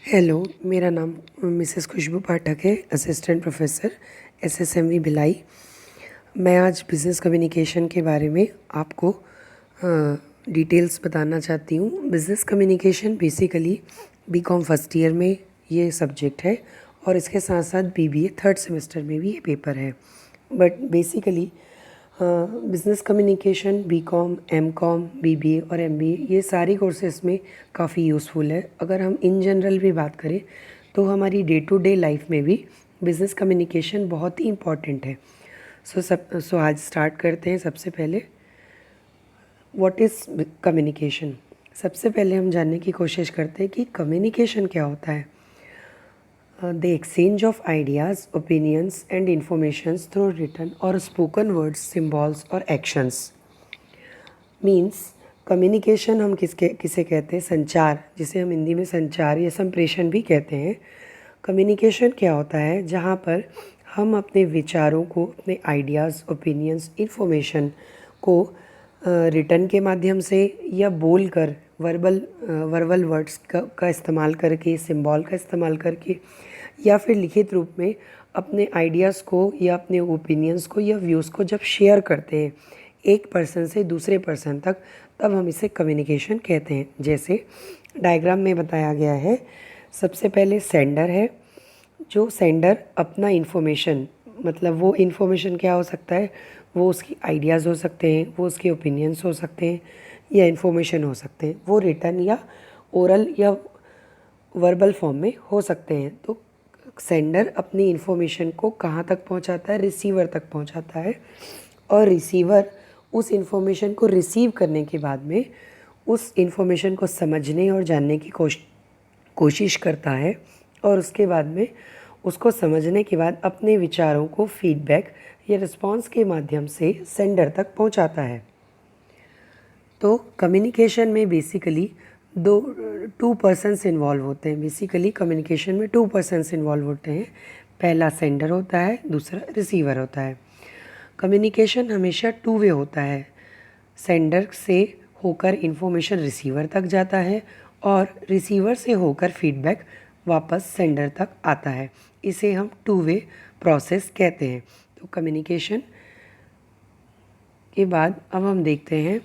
Hello, मेरा नाम Mrs खुशबू पाठक है, असिस्टेंट प्रोफेसर एसएसएमवी भिलाई। मैं आज बिज़नेस कम्युनिकेशन के बारे में आपको डिटेल्स बताना चाहती हूँ। Business communication basically BCom first year में ये सब्जेक्ट है और इसके साथ साथ बीबीए थर्ड सेमेस्टर में भी ये पेपर है। But basically business communication BCom, MCom, BBA और एमबीए ये सारी कोर्सेज़ में काफ़ी यूज़फुल है। अगर हम इन जनरल भी बात करें तो हमारी डे टू डे लाइफ में भी बिज़नेस कम्युनिकेशन बहुत ही इम्पॉर्टेंट है। सो आज स्टार्ट करते हैं। सबसे पहले व्हाट इज़ कम्युनिकेशन। सबसे पहले हम जानने की कोशिश करते हैं कि कम्युनिकेशन क्या होता है। The exchange of ideas, opinions and informations through written और स्पोकन वर्ड्स, सिम्बॉल्स और एक्शंस। मीन्स कम्युनिकेशन हम किसे कहते हैं? संचार, जिसे हम हिंदी में संचार या संप्रेषण भी कहते हैं। कम्युनिकेशन क्या होता है? जहाँ पर हम अपने विचारों को, अपने आइडियाज़, ओपिनियंस, इन्फॉर्मेशन को रिटन के माध्यम से या बोल कर वर्बल वर्ड्स का इस्तेमाल करके, सिंबल का इस्तेमाल करके या फिर लिखित रूप में अपने आइडियाज़ को या अपने ओपिनियंस को या व्यूज़ को जब शेयर करते हैं एक पर्सन से दूसरे पर्सन तक, तब हम इसे कम्युनिकेशन कहते हैं। जैसे डायग्राम में बताया गया है, सबसे पहले सेंडर है। जो सेंडर अपना इन्फॉर्मेशन, मतलब वो इन्फॉर्मेशन क्या हो सकता है? वो उसकी आइडियाज़ हो सकते हैं, वो उसके ओपिनियंस हो सकते हैं या इन्फॉर्मेशन हो सकते हैं। वो रिटन या ओरल या वर्बल फॉर्म में हो सकते हैं। तो सेंडर अपनी इन्फॉर्मेशन को कहाँ तक पहुँचाता है? रिसीवर तक पहुँचाता है। और रिसीवर उस इन्फॉर्मेशन को रिसीव करने के बाद में उस इन्फॉर्मेशन को समझने और जानने की कोशिश करता है और उसके बाद में उसको समझने के बाद अपने विचारों को फीडबैक या रिस्पॉन्स के माध्यम से सेंडर तक पहुंचाता है। तो कम्युनिकेशन में बेसिकली टू पर्सन्स इन्वॉल्व होते हैं। बेसिकली कम्युनिकेशन में टू पर्सन्स इन्वॉल्व होते हैं। पहला सेंडर होता है, दूसरा रिसीवर होता है। कम्युनिकेशन हमेशा टू वे होता है। सेंडर से होकर इन्फॉर्मेशन रिसीवर तक जाता है और रिसीवर से होकर फीडबैक वापस सेंडर तक आता है। इसे हम टू वे प्रोसेस कहते हैं। तो कम्युनिकेशन के बाद अब हम देखते हैं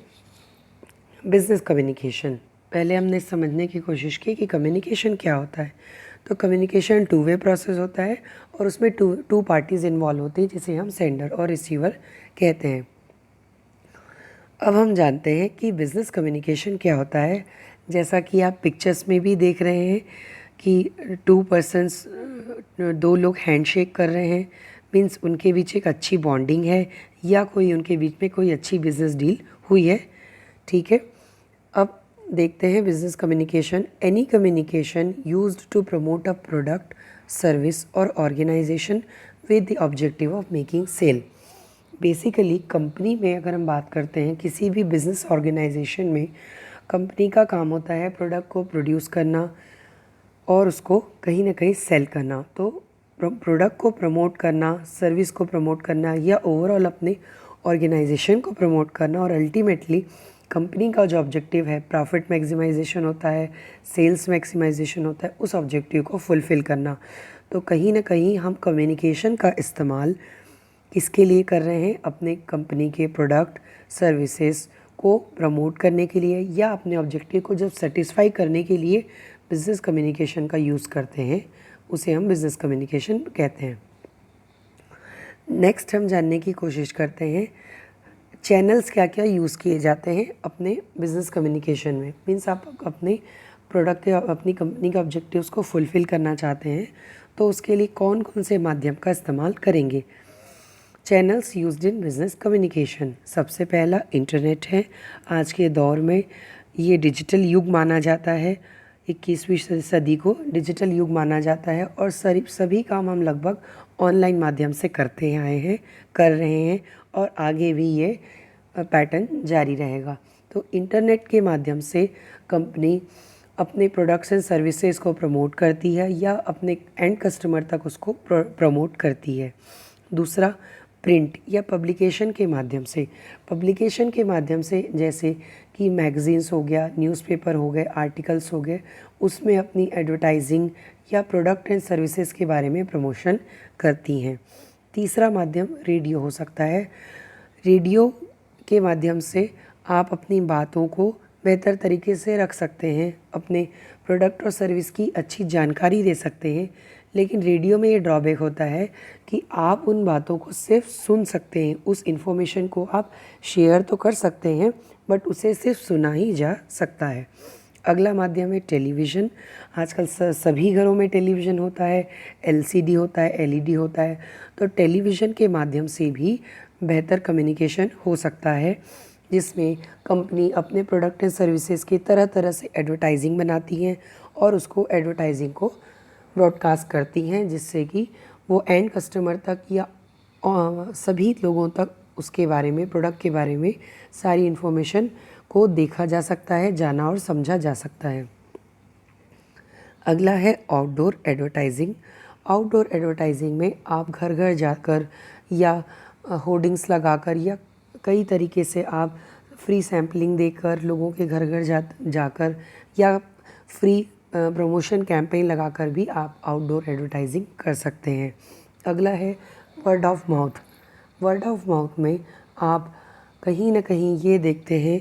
बिज़नेस कम्युनिकेशन। पहले हमने समझने की कोशिश की कि कम्युनिकेशन क्या होता है। तो कम्युनिकेशन टू वे प्रोसेस होता है और उसमें टू पार्टीज़ इन्वॉल्व होती हैं, जिसे हम सेंडर और रिसीवर कहते हैं। अब हम जानते हैं कि बिज़नेस कम्युनिकेशन क्या होता है। जैसा कि आप पिक्चर्स में भी देख रहे हैं कि दो लोग हैंडशेक कर रहे हैं, मीन्स उनके बीच एक अच्छी बॉन्डिंग है या कोई उनके बीच में कोई अच्छी बिज़नेस डील हुई है। ठीक है, अब देखते हैं business communication. Any communication used to promote a product, service और organisation with the objective of making sale. Basically company में अगर हम बात करते हैं, किसी भी बिज़नेस ऑर्गेनाइजेशन में कंपनी का काम होता है प्रोडक्ट को प्रोड्यूस करना और उसको कहीं ना कहीं सेल करना। तो प्रोडक्ट को प्रमोट करना, सर्विस को प्रमोट करना या ओवरऑल अपने ऑर्गेनाइजेशन को प्रमोट करना, और अल्टीमेटली कंपनी का जो ऑब्जेक्टिव है, प्रॉफिट मैक्सिमाइजेशन होता है, सेल्स मैक्सिमाइजेशन होता है, उस ऑब्जेक्टिव को फुलफ़िल करना। तो कहीं ना कहीं हम कम्युनिकेशन का इस्तेमाल किसके लिए कर रहे हैं? अपने कंपनी के प्रोडक्ट, सर्विसेज को प्रमोट करने के लिए या अपने ऑब्जेक्टिव को जब सेटिस्फाई करने के लिए बिज़नेस कम्युनिकेशन का यूज़ करते हैं, उसे हम बिज़नेस कम्युनिकेशन कहते हैं। नेक्स्ट हम जानने की कोशिश करते हैं चैनल्स क्या क्या यूज़ किए जाते हैं अपने बिज़नेस कम्युनिकेशन में। मीन्स आप अपने प्रोडक्ट या अपनी कंपनी के ऑब्जेक्टिव्स को फुलफ़िल करना चाहते हैं, तो उसके लिए कौन कौन से माध्यम का इस्तेमाल करेंगे। Channels used in business communication. सबसे पहला इंटरनेट है। आज के दौर में ये डिजिटल युग माना जाता है। 21वीं सदी को डिजिटल युग माना जाता है और सभी काम हम लगभग ऑनलाइन माध्यम से करते आए हैं, कर रहे हैं और आगे भी ये पैटर्न जारी रहेगा। तो इंटरनेट के माध्यम से कंपनी अपने प्रोडक्ट्स एंड सर्विसेज को प्रमोट करती है या अपने एंड कस्टमर तक उसको प्रमोट करती है। दूसरा, प्रिंट या पब्लिकेशन के माध्यम से। पब्लिकेशन के माध्यम से जैसे कि मैगज़ीन्स हो गया, न्यूज़पेपर हो गए, आर्टिकल्स हो गए, उसमें अपनी एडवर्टाइजिंग या प्रोडक्ट एंड सर्विसेज के बारे में प्रमोशन करती हैं। तीसरा माध्यम रेडियो हो सकता है। रेडियो के माध्यम से आप अपनी बातों को बेहतर तरीके से रख सकते हैं, अपने प्रोडक्ट और सर्विस की अच्छी जानकारी दे सकते हैं। लेकिन रेडियो में ये ड्रॉबैक होता है कि आप उन बातों को सिर्फ सुन सकते हैं, उस इन्फॉर्मेशन को आप शेयर तो कर सकते हैं बट उसे सिर्फ सुना ही जा सकता है। अगला माध्यम है टेलीविज़न। आजकल सभी घरों में टेलीविज़न होता है, एलसीडी होता है, एलईडी होता है। तो टेलीविज़न के माध्यम से भी बेहतर कम्युनिकेशन हो सकता है, जिसमें कंपनी अपने प्रोडक्ट एंड सर्विसेज की तरह तरह से एडवर्टाइजिंग बनाती हैं और उसको एडवर्टाइजिंग को ब्रॉडकास्ट करती हैं, जिससे कि वो एंड कस्टमर तक या सभी लोगों तक उसके बारे में, प्रोडक्ट के बारे में सारी इन्फॉर्मेशन को देखा जा सकता है, जाना और समझा जा सकता है। अगला है आउटडोर एडवर्टाइजिंग। आउटडोर एडवर्टाइजिंग में आप घर घर जाकर या होर्डिंग्स लगाकर या कई तरीके से आप फ्री सैम्पलिंग देकर लोगों के घर घर जाकर या फ्री प्रमोशन कैंपेन लगाकर भी आप आउटडोर एडवर्टाइजिंग कर सकते हैं। अगला है word of mouth. Word of mouth में आप कहीं ना कहीं ये देखते हैं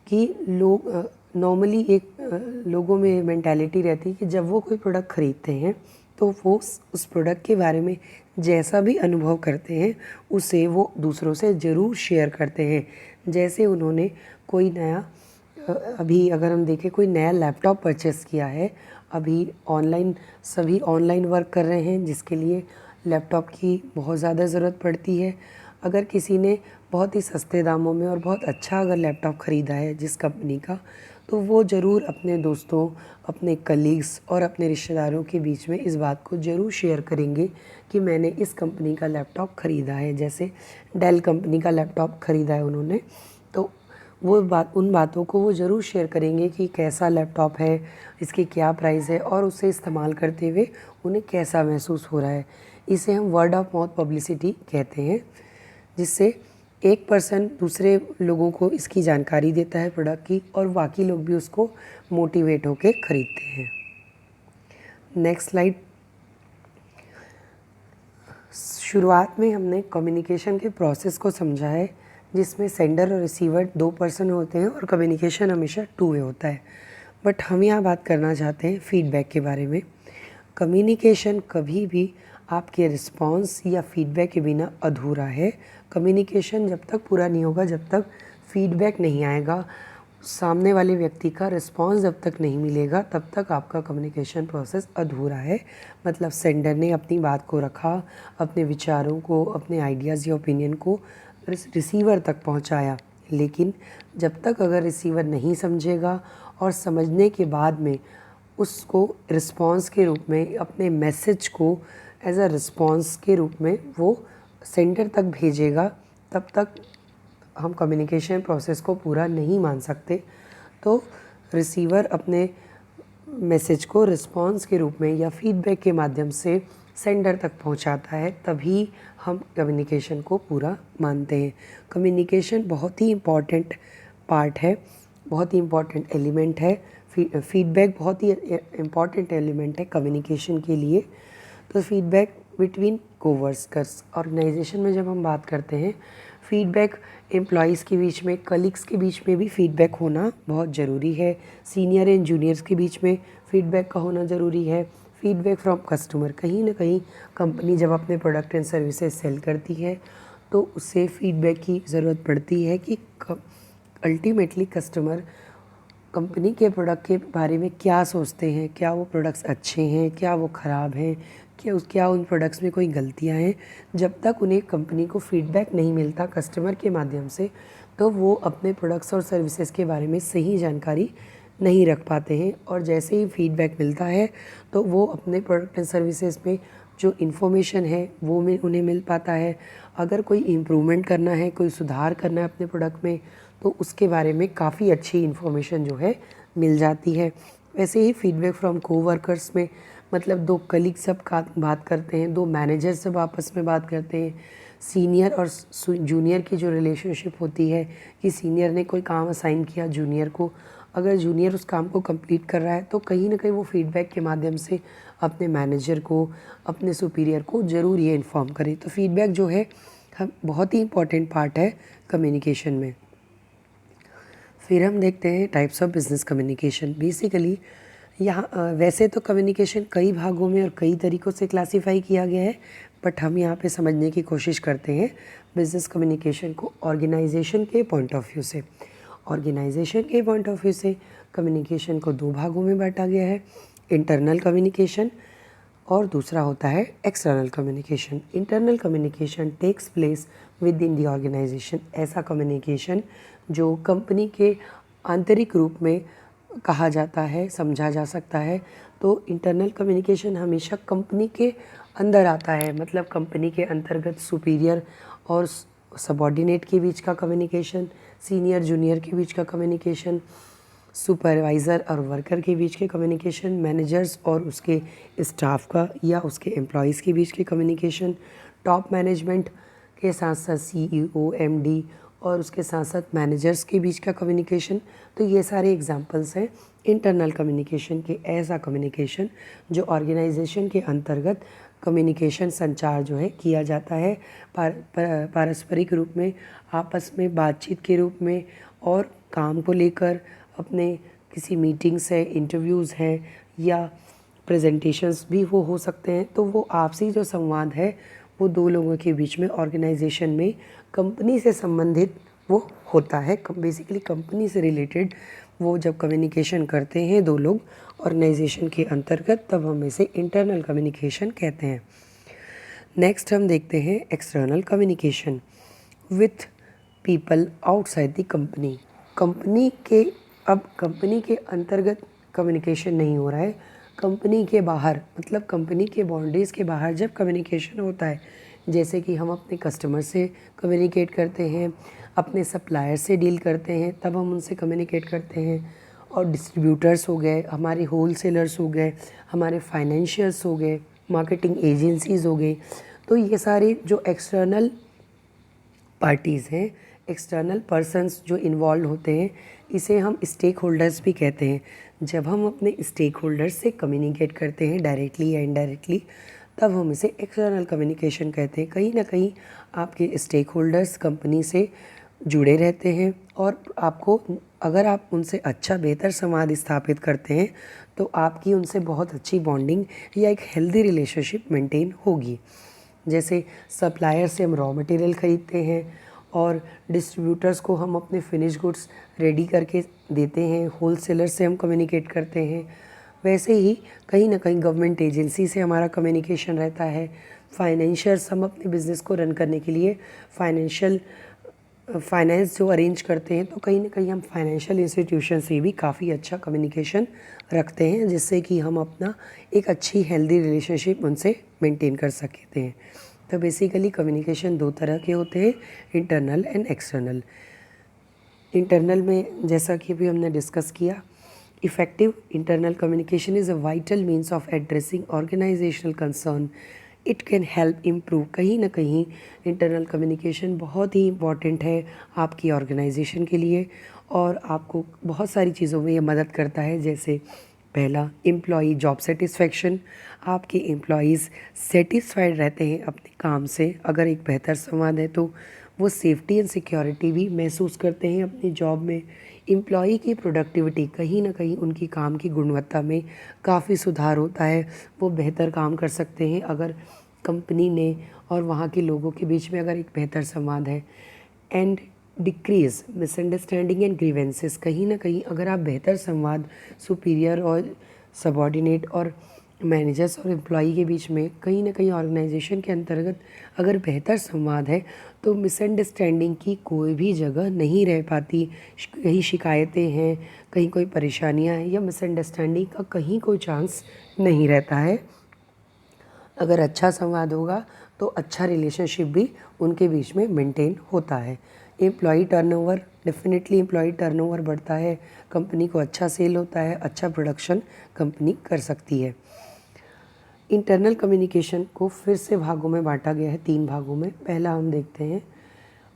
कि लोग नॉर्मली लोगों में मेंटालिटी रहती है कि जब वो कोई प्रोडक्ट ख़रीदते हैं तो वो उस प्रोडक्ट के बारे में जैसा भी अनुभव करते हैं उसे वो दूसरों से ज़रूर शेयर करते हैं। जैसे उन्होंने कोई नया अभी अगर हम देखें कोई नया लैपटॉप परचेस किया है, अभी ऑनलाइन सभी ऑनलाइन वर्क कर रहे हैं जिसके लिए लैपटॉप की बहुत ज़्यादा ज़रूरत पड़ती है। अगर किसी ने बहुत ही सस्ते दामों में और बहुत अच्छा अगर लैपटॉप ख़रीदा है जिस कंपनी का, तो वो ज़रूर अपने दोस्तों, अपने कलीग्स और अपने रिश्तेदारों के बीच में इस बात को ज़रूर शेयर करेंगे कि मैंने इस कंपनी का लैपटॉप ख़रीदा है। जैसे डेल कंपनी का लैपटॉप ख़रीदा है उन्होंने, तो वो उन बातों को वो ज़रूर शेयर करेंगे कि कैसा लैपटॉप है, इसकी क्या प्राइस है और उसे इस्तेमाल करते हुए उन्हें कैसा महसूस हो रहा है। इसे हम वर्ड ऑफ माउथ पब्लिसिटी कहते हैं, जिससे एक पर्सन दूसरे लोगों को इसकी जानकारी देता है प्रोडक्ट की और बाकी लोग भी उसको मोटिवेट होकर ख़रीदते हैं। Next slide. शुरुआत में हमने कम्युनिकेशन के प्रोसेस को समझा है, जिसमें सेंडर और रिसीवर 2 पर्सन होते हैं और कम्युनिकेशन हमेशा 2 वे होता है। बट हम यहाँ बात करना चाहते हैं फीडबैक के बारे में। कम्युनिकेशन कभी भी आपके रिस्पांस या फीडबैक के बिना अधूरा है। कम्युनिकेशन जब तक पूरा नहीं होगा, जब तक फीडबैक नहीं आएगा, सामने वाले व्यक्ति का रिस्पांस जब तक नहीं मिलेगा, तब तक आपका कम्युनिकेशन प्रोसेस अधूरा है। मतलब सेंडर ने अपनी बात को रखा, अपने विचारों को, अपने आइडियाज़ या ओपिनियन को रिसीवर तक पहुंचाया, लेकिन जब तक अगर रिसीवर नहीं समझेगा और समझने के बाद में उसको रिस्पांस के रूप में, अपने मैसेज को एज अ रिस्पांस के रूप में वो सेंडर तक भेजेगा, तब तक हम कम्युनिकेशन प्रोसेस को पूरा नहीं मान सकते। तो रिसीवर अपने मैसेज को रिस्पांस के रूप में या फीडबैक के माध्यम से सेंडर तक पहुंचाता है, तभी हम कम्युनिकेशन को पूरा मानते हैं। कम्युनिकेशन बहुत ही इम्पॉर्टेंट पार्ट है, बहुत ही इम्पॉर्टेंट एलिमेंट है। फीडबैक बहुत ही इम्पॉर्टेंट एलिमेंट है कम्युनिकेशन के लिए। तो फीडबैक बिटवीन कोवर्कर्स, ऑर्गेनाइजेशन में जब हम बात करते हैं, फीडबैक एम्प्लॉयज़ के बीच में, कलीग्स के बीच में भी फीडबैक होना बहुत ज़रूरी है। सीनियर एंड जूनियर्स के बीच में फीडबैक का होना ज़रूरी है। फीडबैक फ्रॉम कस्टमर, कहीं ना कहीं कंपनी जब अपने प्रोडक्ट एंड सर्विसेज सेल करती है तो उससे फीडबैक की ज़रूरत पड़ती है कि अल्टीमेटली कस्टमर कंपनी के प्रोडक्ट के बारे में क्या सोचते हैं, क्या वो प्रोडक्ट्स अच्छे हैं, क्या वो ख़राब हैं, क्या उन प्रोडक्ट्स में कोई गलतियां हैं। जब तक उन्हें कंपनी को फीडबैक नहीं मिलता कस्टमर के माध्यम से, तो वो अपने प्रोडक्ट्स और सर्विसेज के बारे में सही जानकारी नहीं रख पाते हैं। और जैसे ही फीडबैक मिलता है तो वो अपने प्रोडक्ट एंड सर्विसेज में जो इन्फॉर्मेशन है वो उन्हें मिल पाता है। अगर कोई इम्प्रूवमेंट करना है, कोई सुधार करना है अपने प्रोडक्ट में, तो उसके बारे में काफ़ी अच्छी इन्फॉर्मेशन जो है मिल जाती है। वैसे ही फीडबैक फ्रॉम कोवर्कर्स में, मतलब 2 कलीग सब बात करते हैं, 2 मैनेजर सब आपस में बात करते हैं, सीनियर और जूनियर की जो रिलेशनशिप होती है कि सीनियर ने कोई काम असाइन किया जूनियर को, अगर जूनियर उस काम को कंप्लीट कर रहा है तो कहीं ना कहीं वो फीडबैक के माध्यम से अपने मैनेजर को, अपने सुपीरियर को ज़रूर ये इन्फॉर्म करे। तो फीडबैक जो है हम बहुत ही इम्पॉर्टेंट पार्ट है कम्युनिकेशन में। फिर हम देखते हैं types of business communication. Basically यहाँ वैसे तो कम्युनिकेशन कई भागों में और कई तरीक़ों से क्लासीफाई किया गया है, बट हम यहाँ पे समझने की कोशिश करते हैं बिज़नेस कम्युनिकेशन को ऑर्गेनाइजेशन के पॉइंट ऑफ व्यू से। ऑर्गेनाइजेशन के पॉइंट ऑफ व्यू से कम्युनिकेशन को दो भागों में बांटा गया है, इंटरनल कम्युनिकेशन और दूसरा होता है external communication. Internal communication takes place within the organisation, ऐसा कम्युनिकेशन जो कंपनी के आंतरिक रूप में कहा जाता है, समझा जा सकता है। तो इंटरनल कम्युनिकेशन हमेशा कंपनी के अंदर आता है, मतलब कंपनी के अंतर्गत सुपीरियर और सबॉर्डिनेट के बीच का कम्युनिकेशन, सीनियर जूनियर के बीच का कम्युनिकेशन, सुपरवाइज़र और वर्कर के बीच के कम्युनिकेशन, मैनेजर्स और उसके स्टाफ का या उसके एम्प्लॉयज़ के बीच के कम्युनिकेशन, टॉप मैनेजमेंट के साथ साथ CEO, MD और उसके साथ साथ मैनेजर्स के बीच का कम्युनिकेशन। तो ये सारे एग्जांपल्स हैं इंटरनल कम्युनिकेशन के, ऐसा कम्युनिकेशन जो ऑर्गेनाइजेशन के अंतर्गत कम्युनिकेशन संचार जो है किया जाता है पारस्परिक रूप में, आपस में बातचीत के रूप में, और काम को लेकर अपने किसी मीटिंग्स है, इंटरव्यूज़ हैं या प्रेजेंटेशंस भी वो हो सकते हैं। तो वो आपसी जो संवाद है वो दो लोगों के बीच में ऑर्गेनाइजेशन में कंपनी से संबंधित वो होता है। बेसिकली कंपनी से रिलेटेड वो जब कम्युनिकेशन करते हैं दो लोग ऑर्गेनाइजेशन के अंतर्गत, तब हम इसे इंटरनल कम्युनिकेशन कहते हैं। नेक्स्ट हम देखते हैं external communication with people outside the company. Company के अंतर्गत कम्युनिकेशन नहीं हो रहा है, कंपनी के बाहर, मतलब कंपनी के बाउंड्रीज़ के बाहर जब कम्युनिकेशन होता है, जैसे कि हम अपने कस्टमर से कम्युनिकेट करते हैं, अपने सप्लायर से डील करते हैं, तब हम उनसे कम्युनिकेट करते हैं। और डिस्ट्रीब्यूटर्स हो गए, हमारे होलसेलर्स हो गए, हमारे फाइनेंशियल्स हो गए, मार्केटिंग एजेंसीज़ हो गई। तो ये सारे जो एक्सटर्नल पार्टीज़ हैं, एक्सटर्नल पर्सन्स जो इन्वॉल्व होते हैं, इसे हम स्टेक होल्डर्स भी कहते हैं। जब हम अपने स्टेक होल्डर्स से कम्युनिकेट करते हैं डायरेक्टली या इनडायरेक्टली, तब हम इसे एक्सटर्नल कम्युनिकेशन कहते हैं। कहीं ना कहीं आपके स्टेक होल्डर्स कंपनी से जुड़े रहते हैं और आपको, अगर आप उनसे अच्छा बेहतर संवाद स्थापित करते हैं तो आपकी उनसे बहुत अच्छी बॉन्डिंग या एक हेल्दी रिलेशनशिप मेंटेन होगी। जैसे सप्लायर से हम रॉ मटेरियल ख़रीदते हैं और डिस्ट्रीब्यूटर्स को हम अपने फिनिश गुड्स रेडी करके देते हैं, होलसेलर से हम कम्युनिकेट करते हैं, वैसे ही कहीं ना कहीं गवर्नमेंट एजेंसी से हमारा कम्युनिकेशन रहता है। फाइनेंशियर्स, हम अपने बिज़नेस को रन करने के लिए फाइनेंस जो अरेंज करते हैं, तो कहीं ना कहीं हम फाइनेंशियल इंस्टीट्यूशन से भी काफ़ी अच्छा कम्युनिकेशन रखते हैं, जिससे कि हम अपना एक अच्छी हेल्दी रिलेशनशिप उनसे मेंटेन कर सकते हैं। तो बेसिकली कम्युनिकेशन दो तरह के होते हैं, इंटरनल एंड एक्सटर्नल। इंटरनल में जैसा कि अभी हमने डिस्कस किया, effective internal communication is a vital means of addressing organisational concern, it can help improve. कहीं ना कहीं इंटरनल कम्युनिकेशन बहुत ही इम्पॉर्टेंट है आपकी ऑर्गेनाइजेशन के लिए और आपको बहुत सारी चीज़ों में ये मदद करता है। जैसे पहला, एम्प्लॉई जॉब सेटिस्फेक्शन, आपके एम्प्लॉयज़ सेटिस्फाइड रहते हैं अपने काम से। अगर एक बेहतर संवाद है तो वो सेफ्टी एंड सिक्योरिटी भी महसूस करते हैं अपनी जॉब में। एम्प्लॉई की प्रोडक्टिविटी, कहीं ना कहीं उनकी काम की गुणवत्ता में काफ़ी सुधार होता है, वो बेहतर काम कर सकते हैं अगर कंपनी ने और वहाँ के लोगों के बीच में अगर एक बेहतर संवाद है। And decrease misunderstanding and grievances, कहीं ना कहीं अगर आप बेहतर संवाद सुपीरियर और सबॉर्डिनेट और मैनेजर्स और एम्प्लॉई के बीच में, कहीं ना कहीं ऑर्गेनाइजेशन के अंतर्गत अगर बेहतर संवाद है तो मिसअंडरस्टैंडिंग की कोई भी जगह नहीं रह पाती। कहीं शिकायतें हैं, कहीं कोई परेशानियां हैं या मिसअंडरस्टैंडिंग का कहीं कोई चांस नहीं रहता है। अगर अच्छा संवाद होगा तो अच्छा रिलेशनशिप भी उनके बीच में मेंटेन होता है। Employee turnover, definitely employee turnover बढ़ता है, कंपनी को अच्छा सेल होता है, अच्छा प्रोडक्शन कंपनी कर सकती है। इंटरनल कम्युनिकेशन को फिर से भागों में बांटा गया है, 3 भागों में। पहला हम देखते हैं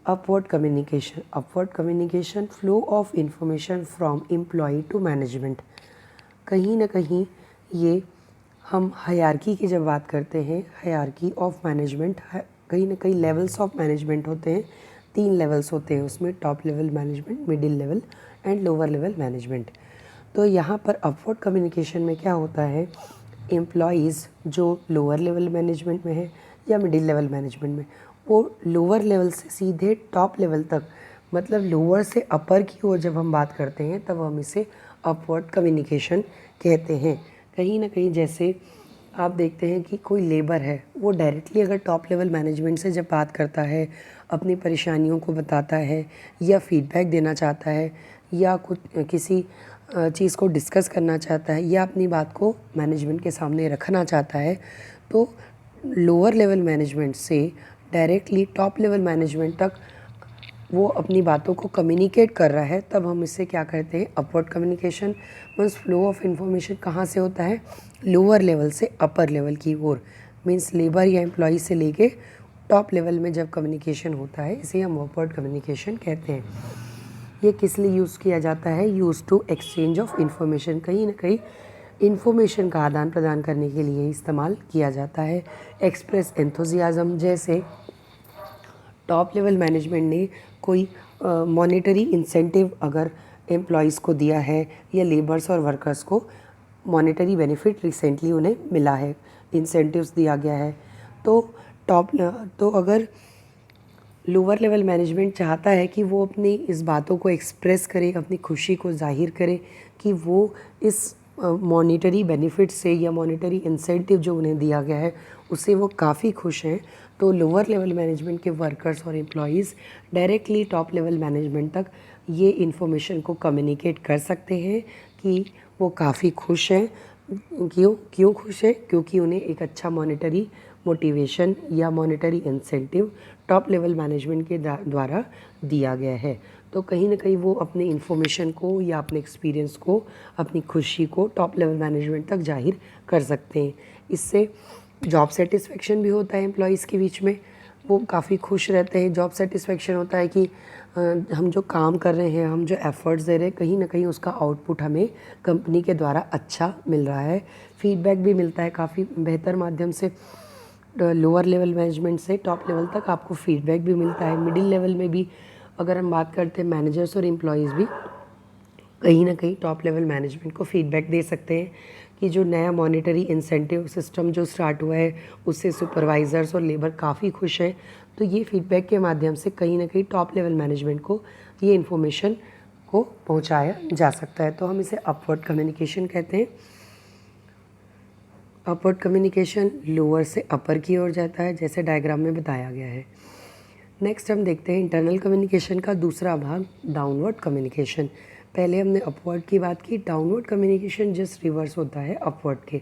upward communication. Upward communication flow of information from employ to management. कहीं ना कहीं ये हम हायरार्की की जब बात करते हैं, हायरार्की ऑफ मैनेजमेंट, कहीं ना कहीं लेवल्स ऑफ मैनेजमेंट होते हैं, 3 लेवल्स होते हैं उसमें, top level management, middle level and lower level management. तो यहाँ पर अपवर्ड कम्युनिकेशन में क्या होता है, एम्प्लॉयज़ जो लोअर लेवल मैनेजमेंट में है या मिडिल लेवल मैनेजमेंट में, वो लोअर लेवल से सीधे टॉप लेवल तक, मतलब लोअर से अपर की ओर जब हम बात करते हैं तब हम इसे अपवर्ड कम्युनिकेशन कहते हैं। कहीं ना कहीं जैसे आप देखते हैं कि कोई लेबर है, वो डायरेक्टली अगर टॉप लेवल मैनेजमेंट से जब बात करता है, अपनी परेशानियों को बताता है या फीडबैक देना चाहता है या कुछ किसी चीज़ को डिस्कस करना चाहता है या अपनी बात को मैनेजमेंट के सामने रखना चाहता है, तो लोअर लेवल मैनेजमेंट से डायरेक्टली टॉप लेवल मैनेजमेंट तक वो अपनी बातों को कम्युनिकेट कर रहा है, तब हम इसे क्या कहते हैं, upward communication. Means flow of information कहाँ से होता है, लोअर लेवल से अपर लेवल की ओर। मीन्स लेबर या एम्प्लॉय से लेके टॉप लेवल में जब कम्युनिकेशन होता है, इसे हम अपवर्ड कम्युनिकेशन कहते हैं। ये किस लिए यूज़ किया जाता है, use to exchange of information. कहीं ना कहीं इन्फॉर्मेशन का आदान प्रदान करने के लिए इस्तेमाल किया जाता है। एक्सप्रेस एंथुजियाज्म, जैसे टॉप लेवल मैनेजमेंट ने कोई मॉनेटरी इंसेंटिव अगर एम्प्लॉयज़ को दिया है या लेबर्स और वर्कर्स को मॉनेटरी बेनिफिट रिसेंटली उन्हें मिला है, इंसेंटिव्स दिया गया है, तो अगर लोअर लेवल मैनेजमेंट चाहता है कि वो अपनी इस बातों को एक्सप्रेस करे, अपनी खुशी को जाहिर करे कि वो इस मॉनेटरी बेनिफिट से या मॉनेटरी इंसेंटिव जो उन्हें दिया गया है उससे वो काफ़ी खुश हैं, तो लोअर लेवल मैनेजमेंट के वर्कर्स और employees directly top level management तक ये इन्फॉर्मेशन को कम्युनिकेट कर सकते हैं कि वो काफ़ी खुश हैं। क्यों खुश हैं, क्योंकि उन्हें एक अच्छा मॉनेटरी मोटिवेशन या monetary incentive top level management के द्वारा दिया गया है। तो कहीं ना कहीं वो अपने इन्फॉर्मेशन को या अपने एक्सपीरियंस को, अपनी खुशी को टॉप लेवल मैनेजमेंट तक जाहिर कर सकते हैं। इससे जॉब सेटिस्फेक्शन भी होता है एम्प्लॉयज़ के बीच में, वो काफ़ी खुश रहते हैं। जॉब सेटिस्फेक्शन होता है कि हम जो काम कर रहे हैं, हम जो एफ़र्ट्स दे रहे हैं, कहीं ना कहीं उसका आउटपुट हमें कंपनी के द्वारा अच्छा मिल रहा है। फीडबैक भी मिलता है काफ़ी बेहतर माध्यम से। लोअर लेवल मैनेजमेंट से टॉप लेवल तक आपको फीडबैक भी मिलता है। मिडिल लेवल में भी अगर हम बात करते हैं, मैनेजर्स और एम्प्लॉयज़ भी कहीं ना कहीं टॉप लेवल मैनेजमेंट को फीडबैक दे सकते हैं कि जो नया मॉनेटरी इंसेंटिव सिस्टम जो स्टार्ट हुआ है उससे सुपरवाइज़र्स और लेबर काफ़ी खुश हैं। तो ये फीडबैक के माध्यम से कहीं ना कहीं टॉप लेवल मैनेजमेंट को ये इन्फॉर्मेशन को पहुंचाया जा सकता है। तो हम इसे अपवर्ड कम्युनिकेशन कहते हैं। अपवर्ड कम्युनिकेशन लोअर से अपर की ओर जाता है, जैसे डायग्राम में बताया गया है। नेक्स्ट हम देखते हैं इंटरनल कम्युनिकेशन का दूसरा भाग, डाउनवर्ड कम्युनिकेशन। पहले हमने अपवर्ड की बात की, डाउनवर्ड कम्युनिकेशन जस्ट रिवर्स होता है अपवर्ड के।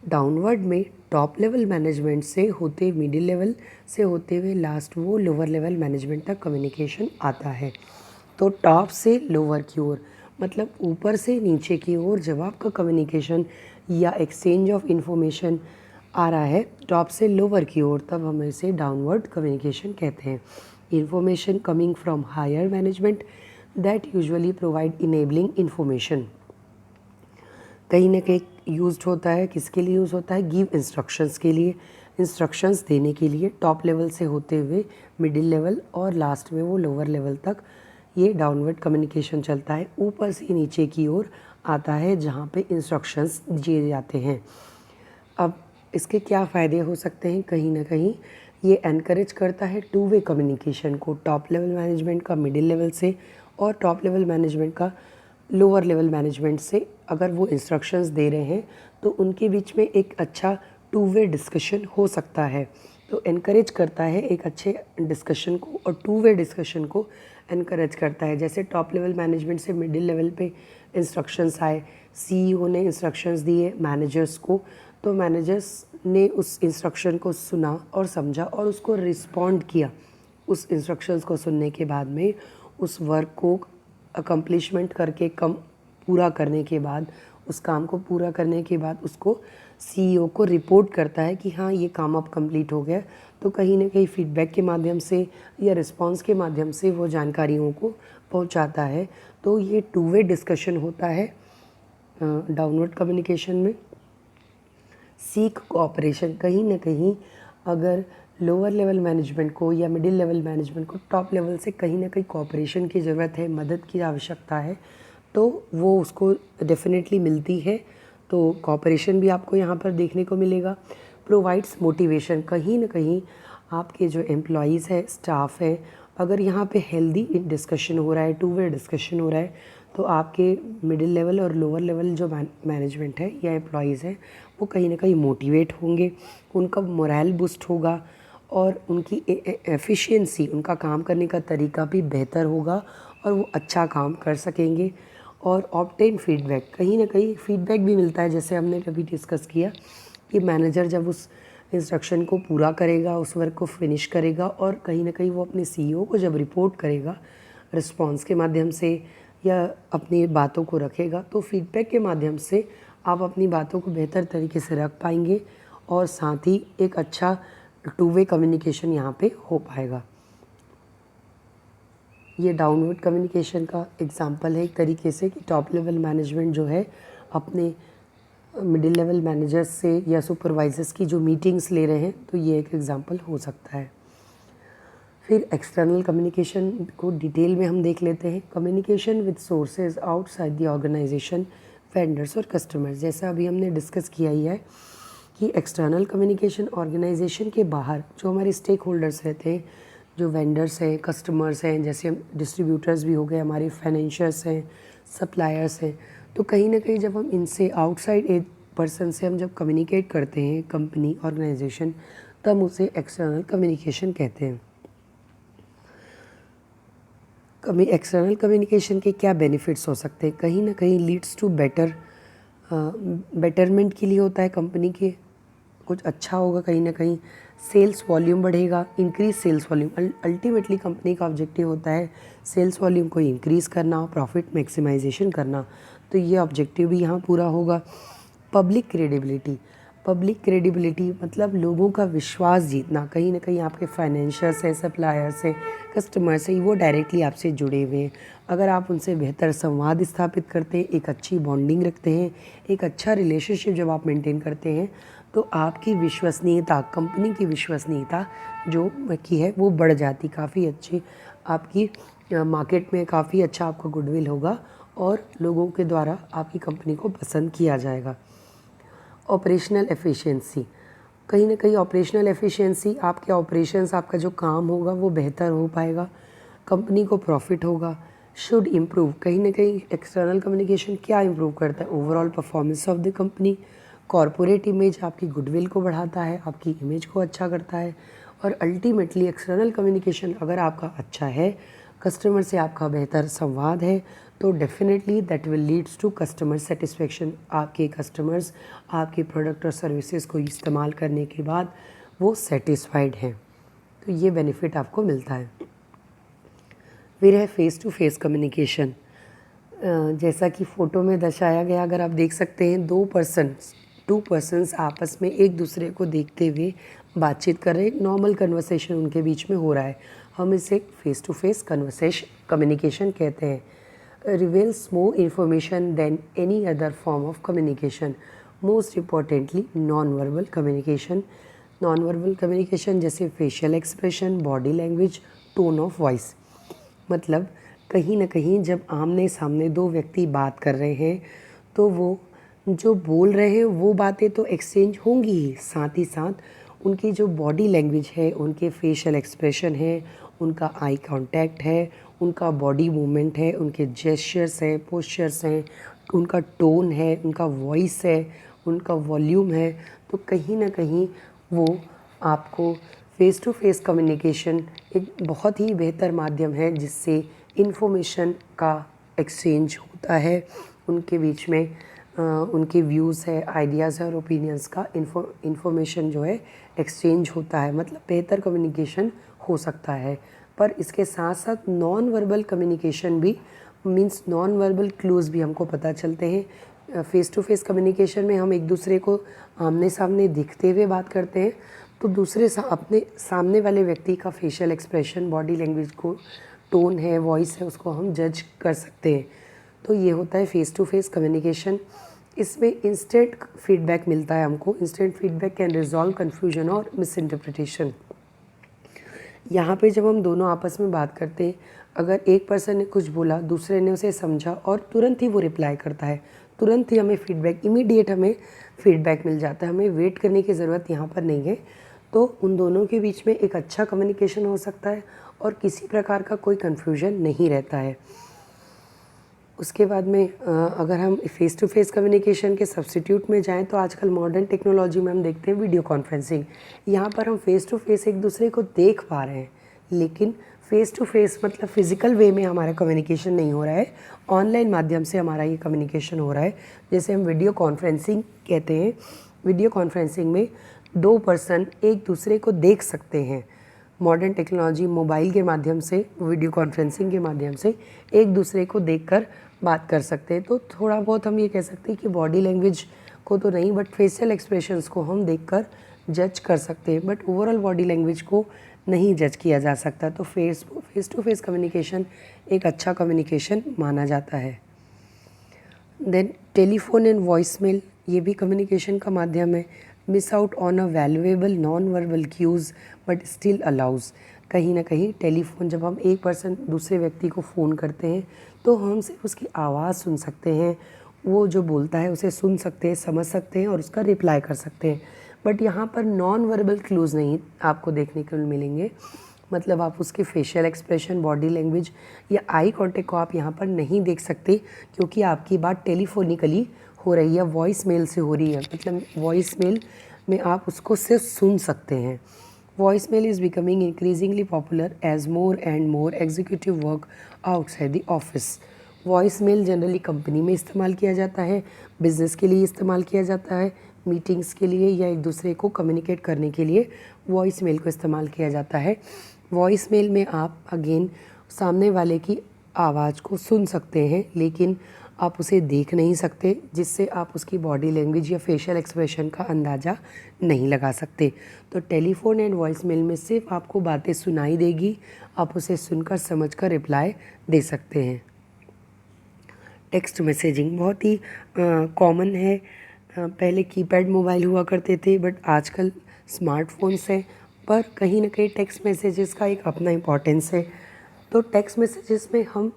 डाउनवर्ड में टॉप लेवल मैनेजमेंट से होते मिडिल लेवल से होते हुए लास्ट वो लोअर लेवल मैनेजमेंट तक कम्युनिकेशन आता है। तो टॉप से लोअर की ओर, मतलब ऊपर से नीचे की ओर जब आपका कम्युनिकेशन या एक्सचेंज ऑफ इंफॉर्मेशन आ रहा है टॉप से लोअर की ओर, तब हम इसे डाउनवर्ड कम्युनिकेशन कहते हैं। Information coming from higher management that usually provide enabling information. कहीं ना कहीं यूज्ड होता है, किसके लिए यूज़ होता है, गिव इंस्ट्रक्शंस के लिए, इंस्ट्रक्शंस देने के लिए। टॉप लेवल से होते हुए मिडिल लेवल और लास्ट में वो लोअर लेवल तक ये डाउनवर्ड कम्युनिकेशन चलता है। ऊपर से नीचे की ओर आता है जहाँ पे इंस्ट्रक्शंस दिए जाते हैं। अब इसके क्या फ़ायदे हो सकते हैं, कहीं ना कहीं ये एनकरेज करता है टू वे कम्युनिकेशन को, टॉप लेवल मैनेजमेंट का मिडिल लेवल से और टॉप लेवल मैनेजमेंट का लोअर लेवल मैनेजमेंट से। अगर वो इंस्ट्रक्शंस दे रहे हैं तो उनके बीच में एक अच्छा टू वे डिस्कशन हो सकता है। तो एनकरेज करता है एक अच्छे डिस्कशन को और टू वे डिस्कशन को एनकरेज करता है। जैसे टॉप लेवल मैनेजमेंट से मिडिल लेवल पे इंस्ट्रक्शंस आए, सीईओ ने इंस्ट्रक्शंस दिए मैनेजर्स को, तो मैनेजर्स ने उस इंस्ट्रक्शन को सुना और समझा और उसको रिस्पॉन्ड किया। उस इंस्ट्रक्शंस को सुनने के बाद में उस वर्क को अकम्प्लिशमेंट करके पूरा करने के बाद उस काम को पूरा करने के बाद उसको CEO को रिपोर्ट करता है कि हाँ ये काम अब कंप्लीट हो गया, तो कहीं ना कहीं फीडबैक के माध्यम से या रिस्पांस के माध्यम से वो जानकारियों को पहुंचाता है। तो ये टू वे डिस्कशन होता है डाउनवर्ड कम्युनिकेशन में। सीक कोऑपरेशन, कहीं ना कहीं अगर लोअर लेवल मैनेजमेंट को या मिडिल लेवल मैनेजमेंट को टॉप लेवल से कहीं ना कहीं कोऑपरेशन की ज़रूरत है, मदद की आवश्यकता है, तो वो उसको डेफिनेटली मिलती है। तो कोऑपरेशन भी आपको यहाँ पर देखने को मिलेगा। प्रोवाइड्स मोटिवेशन, कहीं ना कहीं आपके जो एम्प्लॉयज़ है, स्टाफ है, अगर यहाँ पे हेल्दी डिस्कशन हो रहा है, टू वे डिस्कशन हो रहा है, तो आपके मिडिल लेवल और लोअर लेवल जो मैनेजमेंट है या एम्प्लॉयज़ हैं वो कहीं ना कहीं मोटिवेट होंगे, उनका मोरल बूस्ट होगा और उनकी एफिशिएंसी, उनका काम करने का तरीका भी बेहतर होगा और वो अच्छा काम कर सकेंगे। और ऑब्टेन फीडबैक, कहीं ना कहीं फीडबैक भी मिलता है, जैसे हमने कभी डिस्कस किया कि मैनेजर जब उस इंस्ट्रक्शन को पूरा करेगा, उस वर्क को फिनिश करेगा और कहीं ना कहीं वो अपने CEO को जब रिपोर्ट करेगा रिस्पॉन्स के माध्यम से या अपनी बातों को रखेगा, तो फीडबैक के माध्यम से आप अपनी बातों को बेहतर तरीके से रख पाएंगे और साथ ही एक अच्छा टू वे कम्युनिकेशन यहाँ पे हो पाएगा। ये डाउनवर्ड कम्युनिकेशन का एग्जांपल है एक तरीके से कि टॉप लेवल मैनेजमेंट जो है अपने मिडिल लेवल मैनेजर्स से या सुपरवाइजर्स की जो मीटिंग्स ले रहे हैं, तो ये एक एग्जांपल हो सकता है। फिर एक्सटर्नल कम्युनिकेशन को डिटेल में हम देख लेते हैं। Communication with sources outside the organisation, vendors और कस्टमर्स, जैसा अभी हमने डिस्कस किया ही है कि एक्सटर्नल कम्युनिकेशन ऑर्गेनाइजेशन के बाहर जो हमारे स्टेक होल्डर्स रहते हैं, जो वेंडर्स हैं, कस्टमर्स हैं, जैसे हम डिस्ट्रीब्यूटर्स भी हो गए, हमारे फाइनेंशियर्स हैं, सप्लायर्स हैं, तो कहीं ना कहीं जब हम इनसे आउटसाइड एक पर्सन से हम जब कम्युनिकेट करते हैं, कंपनी, ऑर्गेनाइजेशन, तो हम उसे एक्सटर्नल कम्युनिकेशन कहते हैं। एक्सटर्नल कम्युनिकेशन के क्या बेनिफिट्स हो सकते हैं? कहीं ना कहीं लीड्स टू बेटरमेंट के लिए होता है, कंपनी के कुछ अच्छा होगा, कहीं ना कहीं सेल्स वॉल्यूम बढ़ेगा, increase sales volume. Ultimately company का ऑब्जेक्टिव होता है सेल्स वॉल्यूम को इंक्रीज़ करना, प्रॉफिट मैक्सिमाइजेशन करना, तो ये ऑब्जेक्टिव भी यहाँ पूरा होगा। पब्लिक क्रेडिबिलिटी, पब्लिक क्रेडिबिलिटी मतलब लोगों का विश्वास जीतना, कहीं ना कहीं आपके फाइनेंशियर्स हैं, सप्लायर्स हैं, कस्टमर्स हैं, वो डायरेक्टली आपसे जुड़े हुए हैं। अगर आप उनसे बेहतर संवाद स्थापित करते हैं, एक अच्छी बॉन्डिंग रखते हैं, एक अच्छा रिलेशनशिप जब आप मेंटेन करते हैं, तो आपकी विश्वसनीयता, कंपनी की विश्वसनीयता जो की है वो बढ़ जाती, काफ़ी अच्छी आपकी मार्केट में काफ़ी अच्छा आपका गुडविल होगा और लोगों के द्वारा आपकी कंपनी को पसंद किया जाएगा। ऑपरेशनल एफिशिएंसी, कहीं ना कहीं ऑपरेशनल एफिशिएंसी, आपके ऑपरेशंस, आपका जो काम होगा वो बेहतर हो पाएगा, कंपनी को प्रॉफिट होगा। शुड इम्प्रूव, कहीं ना कहीं एक्सटर्नल कम्युनिकेशन क्या इम्प्रूव करता है? Overall performance of the company, corporate image, आपकी गुडविल को बढ़ाता है, आपकी इमेज को अच्छा करता है। और अल्टीमेटली एक्सटर्नल कम्युनिकेशन अगर आपका अच्छा है, कस्टमर से आपका बेहतर संवाद है, तो definitely that will leads to customer satisfaction. आपके कस्टमर्स आपके प्रोडक्ट और सर्विसेज को इस्तेमाल करने के बाद वो सेटिस्फाइड हैं, तो ये बेनिफिट आपको मिलता है। फिर है फेस टू फेस कम्युनिकेशन, जैसा कि फ़ोटो में दर्शाया गया, अगर आप देख सकते हैं टू पर्सन्स आपस में एक दूसरे को देखते हुए बातचीत कर रहे हैं, नॉर्मल कन्वर्सेशन उनके बीच में हो रहा है, हम इसे फेस टू फेस कम्युनिकेशन कहते हैं। Reveals more information than any other form of communication. Most importantly non verbal communication, non verbal communication जैसे facial expression, body language, tone of voice, मतलब कहीं ना कहीं जब आमने सामने दो व्यक्ति बात कर रहे हैं तो वो जो बोल रहे हैं वो बातें तो एक्सचेंज होंगी ही, साथ ही साथ उनकी जो बॉडी लैंग्वेज है, उनके फेशियल एक्सप्रेशन है, उनका आई कांटेक्ट है, उनका बॉडी मूवमेंट है, उनके जेस्चर्स हैं, पोस्चर्स हैं, उनका टोन है, उनका वॉइस है, उनका वॉल्यूम है, तो कहीं ना कहीं वो आपको फेस टू फेस कम्युनिकेशन एक बहुत ही बेहतर माध्यम है जिससे इन्फॉर्मेशन का एक्सचेंज होता है, उनके बीच में उनके व्यूज़ है, आइडियाज़ है और ओपिनियंस का इन्फॉर्मेशन जो है एक्सचेंज होता है, मतलब बेहतर कम्युनिकेशन हो सकता है। पर इसके साथ साथ नॉन वर्बल कम्युनिकेशन भी मीन्स नॉन वर्बल क्लूज़ भी हमको पता चलते हैं फ़ेस टू फेस कम्युनिकेशन में हम एक दूसरे को आमने सामने दिखते हुए बात करते हैं, तो अपने सामने वाले व्यक्ति का फेशियल एक्सप्रेशन, बॉडी लैंग्वेज को, टोन है, वॉइस है, उसको हम जज कर सकते हैं। तो ये होता है फ़ेस टू फेस कम्युनिकेशन। इसमें इंस्टेंट फीडबैक मिलता है हमको। Instant feedback can resolve confusion और मिसइंटरप्रिटेशन। यहाँ पे जब हम दोनों आपस में बात करते हैं, अगर एक पर्सन ने कुछ बोला, दूसरे ने उसे समझा और तुरंत ही वो रिप्लाई करता है, तुरंत ही हमें फीडबैक, इमीडिएट हमें फीडबैक मिल जाता है, हमें वेट करने की ज़रूरत यहाँ पर नहीं है। तो उन दोनों के बीच में एक अच्छा कम्युनिकेशन हो सकता है और किसी प्रकार का कोई कन्फ्यूजन नहीं रहता है। उसके बाद में अगर हम फ़ेस टू फेस कम्युनिकेशन के सब्स्टिट्यूट में जाएं, तो आजकल मॉडर्न टेक्नोलॉजी में हम देखते हैं वीडियो कॉन्फ्रेंसिंग। यहाँ पर हम फ़ेस टू फेस एक दूसरे को देख पा रहे हैं, लेकिन फ़ेस टू फेस मतलब फ़िज़िकल वे में हमारा कम्युनिकेशन नहीं हो रहा है, ऑनलाइन माध्यम से हमारा ये कम्युनिकेशन हो रहा है, जैसे हम वीडियो कॉन्फ्रेंसिंग कहते हैं। वीडियो कॉन्फ्रेंसिंग में 2 पर्सन एक दूसरे को देख सकते हैं। मॉडर्न टेक्नोलॉजी, मोबाइल के माध्यम से, वीडियो कॉन्फ्रेंसिंग के माध्यम से एक दूसरे को देखकर बात कर सकते हैं। तो थोड़ा बहुत हम ये कह सकते हैं कि बॉडी लैंग्वेज को तो नहीं, बट फेशियल एक्सप्रेशंस को हम देखकर जज कर सकते हैं, बट ओवरऑल बॉडी लैंग्वेज को नहीं जज किया जा सकता। तो फेस टू फेस कम्युनिकेशन एक अच्छा कम्युनिकेशन माना जाता है। Then telephone and voice mail, ये भी कम्युनिकेशन का माध्यम है। Miss out on a valuable non verbal cues but still allows. कहीं ना कहीं टेलीफोन, जब हम एक पर्सन दूसरे व्यक्ति को फ़ोन करते हैं, तो हम सिर्फ उसकी आवाज़ सुन सकते हैं, वो जो बोलता है उसे सुन सकते हैं, समझ सकते हैं और उसका रिप्लाई कर सकते हैं। बट यहाँ पर नॉन वर्बल क्लूज़ नहीं आपको देखने को मिलेंगे, मतलब आप उसके फेशियल एक्सप्रेशन, बॉडी लैंग्वेज या आई कॉन्टेक्ट को आप यहाँ पर नहीं देख सकते, क्योंकि आपकी बात टेलीफोनिकली हो रही है, वॉइस मेल से हो रही है। मतलब वॉइस मेल में आप उसको सिर्फ सुन सकते हैं। Voice mail is becoming increasingly popular as more and more executive work outside the office. Voice mail generally company में इस्तेमाल किया जाता है, बिज़नेस के लिए इस्तेमाल किया जाता है, मीटिंग्स के लिए या एक दूसरे को कम्युनिकेट करने के लिए वॉइस मेल को इस्तेमाल किया जाता है। वॉइस मेल में आप अगेन सामने वाले की आवाज़ को सुन सकते हैं, लेकिन आप उसे देख नहीं सकते, जिससे आप उसकी बॉडी लैंग्वेज या फेशियल एक्सप्रेशन का अंदाज़ा नहीं लगा सकते। तो टेलीफोन एंड वॉइस मेल में सिर्फ आपको बातें सुनाई देगी, आप उसे सुनकर समझकर रिप्लाई दे सकते हैं। टेक्स्ट मैसेजिंग बहुत ही कॉमन है। पहले कीपैड मोबाइल हुआ करते थे, बट आजकल स्मार्टफोन्स हैं, पर कहीं ना कहीं टेक्स्ट मैसेजेस का एक अपना इम्पॉर्टेंस है। तो टेक्स्ट मैसेजेस में हम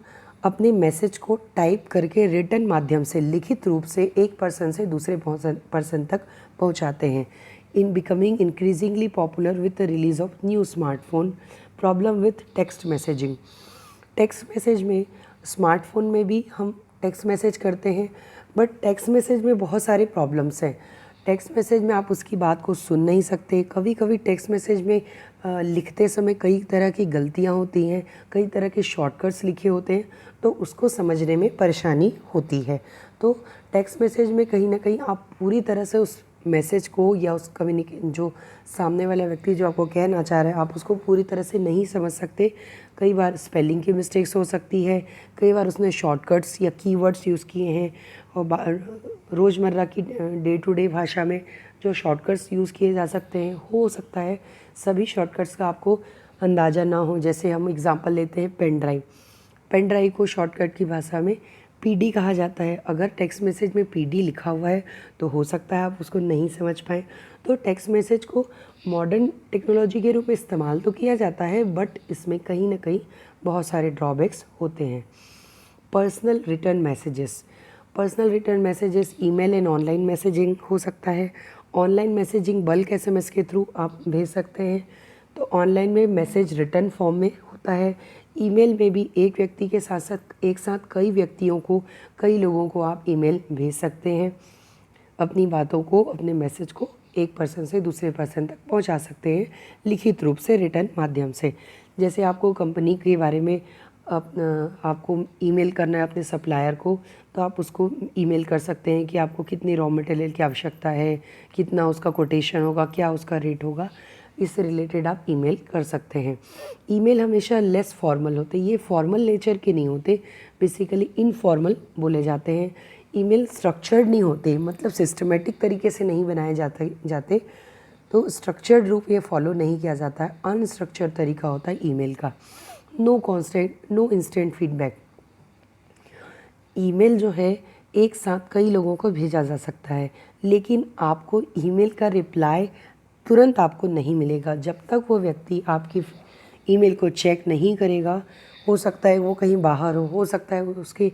अपने मैसेज को टाइप करके रिटन माध्यम से, लिखित रूप से एक पर्सन से दूसरे पर्सन तक पहुंचाते हैं। In becoming increasingly popular with the release of new smartphone. Problem with text messaging, text message में स्मार्टफोन में भी हम टेक्स्ट मैसेज करते हैं, बट टेक्स्ट मैसेज में बहुत सारे प्रॉब्लम्स हैं। टेक्स्ट मैसेज में आप उसकी बात को सुन नहीं सकते। कभी कभी टेक्स्ट मैसेज में लिखते समय कई तरह की गलतियां होती हैं, कई तरह के शॉर्टकट्स लिखे होते हैं, तो उसको समझने में परेशानी होती है। तो टेक्स्ट मैसेज में कहीं ना कहीं आप पूरी तरह से उस मैसेज को या उस जो सामने वाला व्यक्ति जो आपको कहना चाह रहा है, आप उसको पूरी तरह से नहीं समझ सकते। कई बार स्पेलिंग की मिस्टेक्स हो सकती है, कई बार उसने शॉर्टकट्स या कीवर्ड्स यूज़ किए हैं, और रोज़मर्रा की डे टू डे भाषा में जो शॉर्टकट्स यूज़ किए जा सकते हैं, हो सकता है सभी शॉर्टकट्स का आपको अंदाज़ा ना हो। जैसे हम एग्जांपल लेते हैं पेन ड्राइव। पेन ड्राइव को शॉर्टकट की भाषा में पीडी कहा जाता है। अगर टेक्स्ट मैसेज में पीडी लिखा हुआ है तो हो सकता है आप उसको नहीं समझ पाएँ। तो टेक्स्ट मैसेज को मॉडर्न टेक्नोलॉजी के रूप में इस्तेमाल तो किया जाता है, बट इसमें कहीं ना कहीं बहुत सारे ड्रॉबैक्स होते हैं। Personal return messages, personal return messages email and online messaging हो सकता है। ऑनलाइन मैसेजिंग बल्क एसएमएस के थ्रू आप भेज सकते हैं। तो ऑनलाइन में मैसेज रिटर्न फॉर्म में होता है। ईमेल में भी एक व्यक्ति के साथ साथ एक साथ कई व्यक्तियों को, कई लोगों को आप ईमेल भेज सकते हैं। अपनी बातों को, अपने मैसेज को एक पर्सन से दूसरे पर्सन तक पहुंचा सकते हैं लिखित रूप से, रिटर्न माध्यम से। जैसे आपको कंपनी के बारे में आपको ईमेल करना है अपने सप्लायर को, तो आप उसको ईमेल कर सकते हैं कि आपको कितनी रॉ मटेरियल की आवश्यकता है, कितना उसका कोटेशन होगा, क्या उसका रेट होगा, इससे रिलेटेड आप ईमेल कर सकते हैं। ईमेल हमेशा लेस फॉर्मल होते हैं, ये फॉर्मल नेचर के नहीं होते, बेसिकली इनफॉर्मल बोले जाते हैं। ईमेल स्ट्रक्चर्ड नहीं होते, मतलब सिस्टमेटिक तरीके से नहीं बनाए जाते, तो स्ट्रक्चर्ड रूप ये फॉलो नहीं किया जाता है। अनस्ट्रक्चर्ड तरीका होता है ईमेल का। No instant feedback. ईमेल जो है एक साथ कई लोगों को भेजा जा सकता है, लेकिन आपको ईमेल का रिप्लाई तुरंत आपको नहीं मिलेगा जब तक वो व्यक्ति आपकी ईमेल को चेक नहीं करेगा। हो सकता है वो कहीं बाहर हो सकता है उसके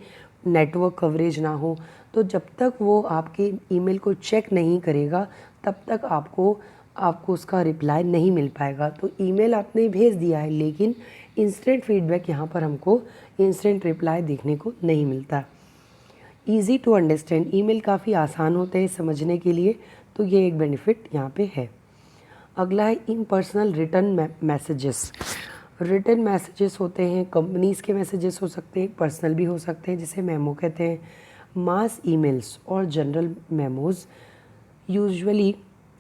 नेटवर्क कवरेज ना हो, तो जब तक वो आपके ईमेल को चेक नहीं करेगा तब तक आपको उसका रिप्लाई नहीं मिल पाएगा। तो ईमेल आपने भेज दिया है, लेकिन इंस्टेंट फीडबैक यहाँ पर हमको इंस्टेंट रिप्लाई देखने को नहीं मिलता। ईज़ी टू अंडरस्टैंड, ईमेल काफ़ी आसान होते हैं समझने के लिए, तो ये एक बेनिफिट यहाँ पे है। अगला है impersonal return messages. Return messages होते हैं, कंपनीज़ के मैसेजेस हो सकते हैं, पर्सनल भी हो सकते हैं, जिसे मेमो कहते हैं। मास ईमेल्स और general memos usually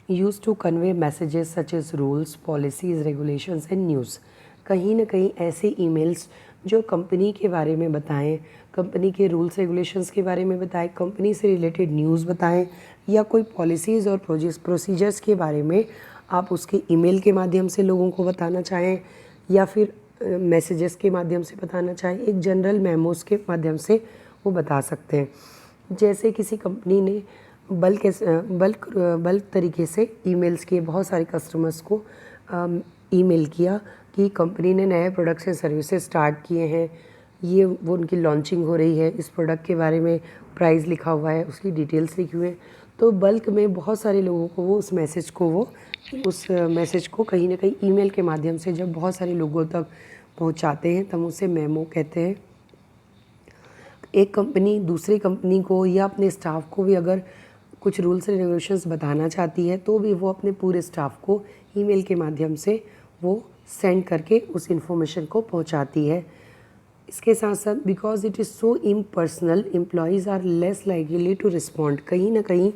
use to convey messages such as rules, policies, regulations and news. कहीं ना कहीं ऐसे ईमेल्स जो कंपनी के बारे में बताएं, कंपनी के रूल्स रेगुलेशंस के बारे में बताएं, कंपनी से रिलेटेड न्यूज़ बताएं, या कोई पॉलिसीज़ और प्रोसीजर्स के बारे में आप उसके ईमेल के माध्यम से लोगों को बताना चाहें, या फिर मैसेजेस के माध्यम से बताना चाहें, एक जनरल मेमोस के माध्यम से वो बता सकते हैं। जैसे किसी कंपनी ने बल्क तरीके से ईमेल्स किए, बहुत सारे कस्टमर्स को ईमेल किया कि कंपनी ने नए प्रोडक्ट्स एंड सर्विसेज स्टार्ट किए हैं, ये वो उनकी लॉन्चिंग हो रही है, इस प्रोडक्ट के बारे में प्राइस लिखा हुआ है, उसकी डिटेल्स लिखी हुई है। तो बल्क में बहुत सारे लोगों को उस मैसेज को कहीं ना कहीं ईमेल के माध्यम से जब बहुत सारे लोगों तक पहुंचाते हैं तब उसे मेमो कहते हैं। एक कंपनी दूसरी कंपनी को या अपने स्टाफ को भी अगर कुछ रूल्स एंड रेगुलेशंस बताना चाहती है तो भी वो अपने पूरे स्टाफ को ईमेल के माध्यम से वो सेंड करके उस इंफॉर्मेशन को पहुंचाती है। इसके साथ साथ because it is so impersonal, employees are less likely to respond. कहीं ना कहीं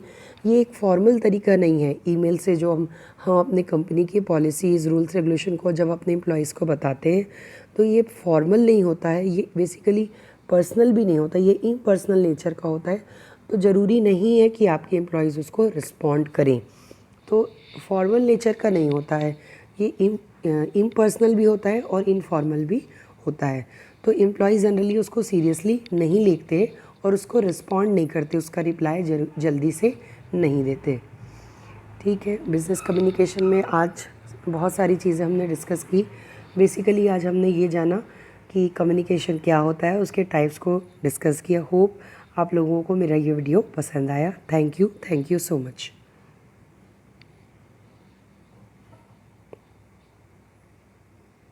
ये एक फॉर्मल तरीका नहीं है ईमेल से जो हम अपने कंपनी की पॉलिसीज़, रूल्स, रेगुलेशन को जब अपने एम्प्लॉयज़ को बताते हैं तो ये फॉर्मल नहीं होता है, ये बेसिकली पर्सनल भी नहीं होता, ये इम्पर्सनल नेचर का होता है। तो ज़रूरी नहीं है कि आपके एम्प्लॉयज़ उसको रिस्पॉन्ड करें, तो फॉर्मल नेचर का नहीं होता है, ये इम्पर्सनल भी होता है और इनफॉर्मल भी होता है। तो एम्प्लॉयज़ जनरली उसको सीरियसली नहीं लेते और उसको रिस्पॉन्ड नहीं करते, उसका रिप्लाई जल्दी से नहीं देते। ठीक है, बिज़नेस कम्युनिकेशन में आज बहुत सारी चीज़ें हमने डिस्कस की। बेसिकली आज हमने ये जाना कि कम्युनिकेशन क्या होता है, उसके टाइप्स को डिस्कस किया। होप आप लोगों को मेरा ये वीडियो पसंद आया। Thank you so much.